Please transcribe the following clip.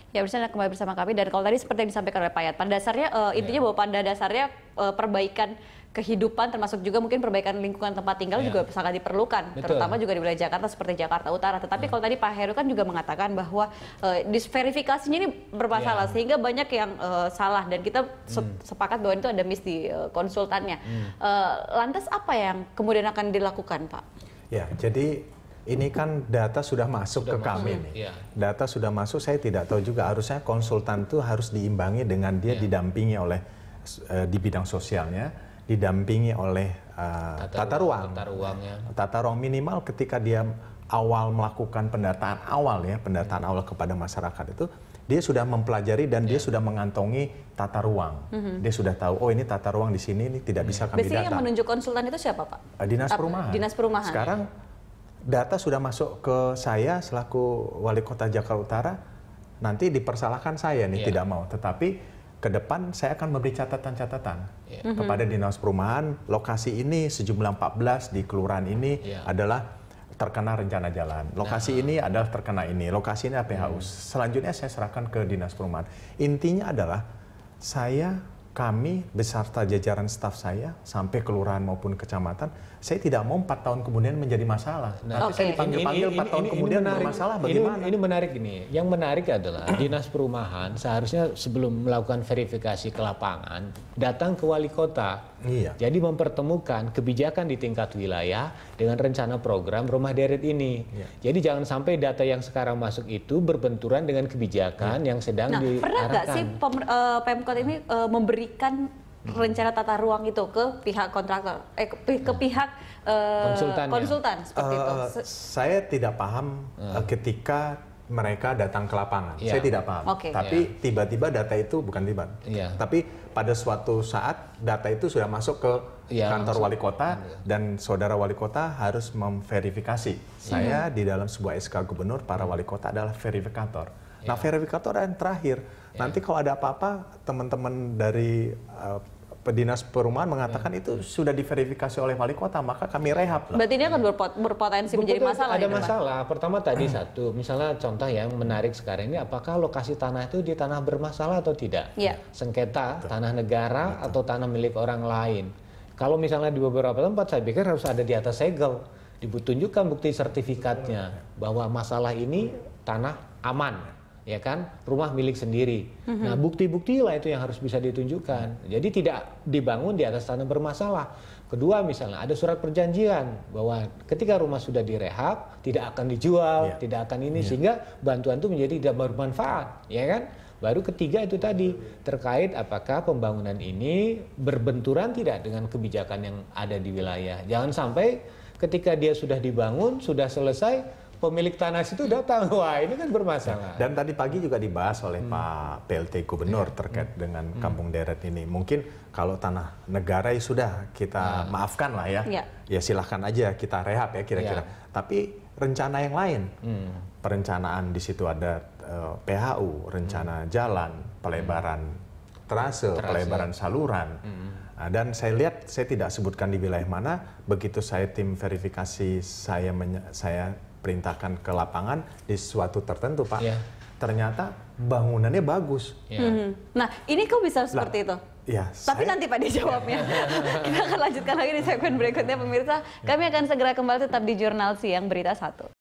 Ya, bersama kembali bersama kami, dan kalau tadi seperti yang disampaikan oleh Pak Yat, pada dasarnya intinya bahwa pada dasarnya perbaikan kehidupan termasuk juga mungkin perbaikan lingkungan tempat tinggal juga sangat diperlukan. Betul. Terutama juga di wilayah Jakarta seperti Jakarta Utara. Tetapi kalau tadi Pak Heru kan juga mengatakan bahwa verifikasinya ini bermasalah sehingga banyak yang salah, dan kita sepakat bahwa itu ada miss di konsultannya. Lantas apa yang kemudian akan dilakukan, Pak? Ya, jadi ini kan data sudah masuk ke kami nih. Data sudah masuk, saya tidak tahu juga, harusnya konsultan itu harus diimbangi dengan dia didampingi oleh di bidang sosialnya, didampingi oleh tata ruang. Tata ruang minimal ketika dia awal melakukan pendataan awal kepada masyarakat itu, dia sudah mempelajari dan dia sudah mengantongi tata ruang. Dia sudah tahu, oh ini tata ruang di sini ini tidak bisa kami data. Biasanya yang menunjuk konsultan itu siapa, Pak? Dinas Perumahan. Dinas Perumahan. Sekarang data sudah masuk ke saya selaku Wali Kota Jakarta Utara, nanti dipersalahkan saya nih tidak mau. Tetapi ke depan saya akan memberi catatan-catatan kepada Dinas Perumahan, lokasi ini sejumlah 14 di kelurahan ini adalah terkena rencana jalan. Lokasi ini adalah terkena ini, lokasi ini PHU. Selanjutnya saya serahkan ke Dinas Perumahan. Intinya adalah kami beserta jajaran staf saya sampai kelurahan maupun kecamatan, saya tidak mau 4 tahun kemudian menjadi masalah. Nanti saya dipanggil-panggil 4 tahun kemudian bermasalah, bagaimana? Ini menarik ini. Yang menarik adalah Dinas Perumahan seharusnya sebelum melakukan verifikasi ke lapangan, datang ke wali kota. Jadi mempertemukan kebijakan di tingkat wilayah dengan rencana program rumah deret ini. Jadi jangan sampai data yang sekarang masuk itu berbenturan dengan kebijakan yang sedang diarahkan. Pernah nggak sih Pemkot ini memberikan rencana tata ruang itu ke pihak kontraktor, ke pihak konsultan seperti itu? Saya tidak paham ketika mereka datang ke lapangan. Saya tidak paham. Tapi tiba-tiba data itu bukan tapi pada suatu saat data itu sudah masuk ke kantor wali kota dan saudara wali kota harus memverifikasi. Saya di dalam sebuah SK gubernur, para wali kota adalah verifikator. Nah, verifikator yang terakhir. Nanti kalau ada apa-apa, teman-teman dari Dinas Perumahan mengatakan itu sudah diverifikasi oleh wali kota, maka kami rehab. Berarti ini akan berpotensi menjadi masalah. Ada masalah. Pertama tadi satu, misalnya contoh yang menarik sekarang ini, apakah lokasi tanah itu di tanah bermasalah atau tidak? Sengketa tanah negara atau tanah milik orang lain. Kalau misalnya di beberapa tempat, saya pikir harus ada di atas segel, ditunjukkan bukti sertifikatnya bahwa masalah ini tanah aman. Ya kan, rumah milik sendiri. Nah, bukti-bukti lah itu yang harus bisa ditunjukkan. Jadi tidak dibangun di atas tanah bermasalah. Kedua, misalnya ada surat perjanjian bahwa ketika rumah sudah direhab, tidak akan dijual, tidak akan ini, sehingga bantuan itu menjadi tidak bermanfaat, ya kan? Baru ketiga itu tadi, terkait apakah pembangunan ini berbenturan tidak dengan kebijakan yang ada di wilayah. Jangan sampai ketika dia sudah dibangun, sudah selesai, pemilik tanah situ datang, wah ini kan bermasalah. Dan tadi pagi juga dibahas oleh Pak PLT Gubernur terkait dengan Kampung Deret ini. Mungkin kalau tanah negara ya sudah kita maafkan lah ya. Ya silahkan aja kita rehab ya kira-kira. Tapi rencana yang lain, perencanaan di situ ada PHU, rencana jalan, pelebaran trase, pelebaran saluran. Nah, dan saya lihat, saya tidak sebutkan di wilayah mana, begitu saya tim verifikasi saya perintahkan ke lapangan di suatu tertentu, Pak. Ternyata bangunannya bagus. Nah, ini kok bisa seperti itu? Tapi nanti Pak dijawabnya. Kita akan lanjutkan lagi di segmen berikutnya, pemirsa. Kami akan segera kembali tetap di Jurnal Siang Berita 1.